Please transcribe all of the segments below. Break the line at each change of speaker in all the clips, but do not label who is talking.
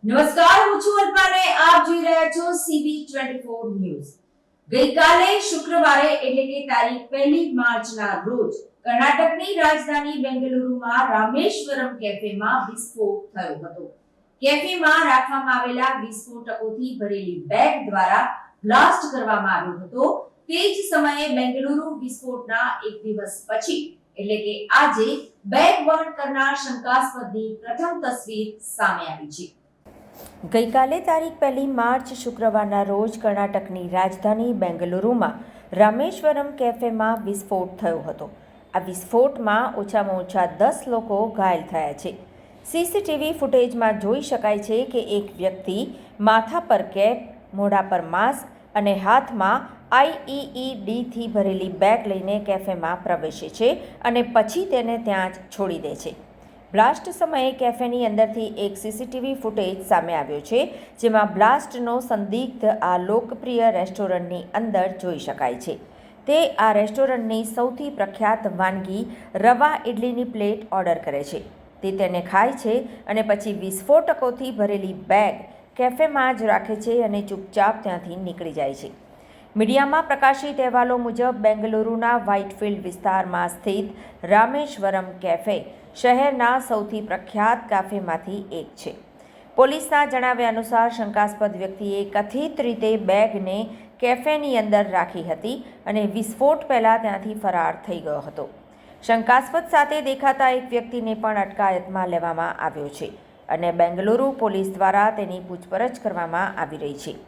નમસ્કાર, હું છું અલ્પાને આપ જોઈ રહ્યા છો CV24 ન્યૂઝ। ગઈકાલે શુક્રવારે એટલે કે તારીખ 1 માર્ચના રોજ કર્ણાટકની રાજધાની બેંગલુરુમાં રામેશ્વરમ કેફેમાં વિસ્ફોટ થયો હતો। કેફેમાં રાખવામાં આવેલા વિસ્ફોટકોથી ભરેલી બેગ દ્વારા બ્લાસ્ટ કરવામાં આવ્યો હતો। તે જ સમયે બેંગલુરુ વિસ્ફોટના એક દિવસ પછી એટલે કે આજે બેગ વહન કરનાર શંકાસ્પદની પ્રથમ તસવીર સામે આવી છે।
ગઈકાલે તારીખ 1 માર્ચ શુક્રવારના રોજ કર્ણાટકની રાજધાની બેંગલુરુમાં રામેશ્વરમ કેફેમાં વિસ્ફોટ થયો હતો। આ વિસ્ફોટમાં ઓછામાં ઓછા 10 લોકો ઘાયલ થયા છે। સીસીટીવી ફૂટેજમાં જોઈ શકાય છે કે એક વ્યક્તિ માથા પર કેપ, મોઢા પર માસ્ક અને હાથમાં આઈઈઈડીથી ભરેલી બેગ લઈને કેફેમાં પ્રવેશે છે અને પછી તેને ત્યાં જ છોડી દે છે। બ્લાસ્ટ સમયે કેફેની અંદરથી એક સીસીટીવી ફૂટેજ સામે આવ્યો છે, જેમાં બ્લાસ્ટનો સંદિગ્ધ આ લોકપ્રિય રેસ્ટોરન્ટની અંદર જોઈ શકાય છે। તે આ રેસ્ટોરન્ટની સૌથી પ્રખ્યાત વાનગી રવા ઇડલીની પ્લેટ ઓર્ડર કરે છે। તે તેને ખાય છે અને પછી વિસ્ફોટકોથી ભરેલી બેગ કેફેમાં જ રાખે છે અને ચૂપચાપ ત્યાંથી નીકળી જાય છે। મીડિયામાં પ્રકાશિત અહેવાલો મુજબ બેંગલુરુના વ્હાઇટફિલ્ડ વિસ્તારમાં સ્થિત રામેશ્વરમ કેફે શહેરના સૌથી પ્રખ્યાત કાફેમાંથી એક છે। પોલીસના જણાવ્યા અનુસાર શંકાસ્પદ વ્યક્તિએ કથિત રીતે બેગને કેફેની અંદર રાખી હતી અને વિસ્ફોટ પહેલાં ત્યાંથી ફરાર થઈ ગયો હતો। શંકાસ્પદ સાથે દેખાતા એક વ્યક્તિને પણ અટકાયતમાં લેવામાં આવ્યો છે અને બેંગલુરુ પોલીસ દ્વારા તેની પૂછપરછ કરવામાં આવી રહી છે।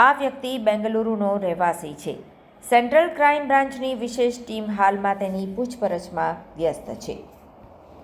આ વ્યક્તિ બેંગલુરુનો રહેવાસી છે। સેન્ટ્રલ ક્રાઇમ બ્રાન્ચની વિશેષ ટીમ હાલમાં તેની પૂછપરછમાં વ્યસ્ત છે।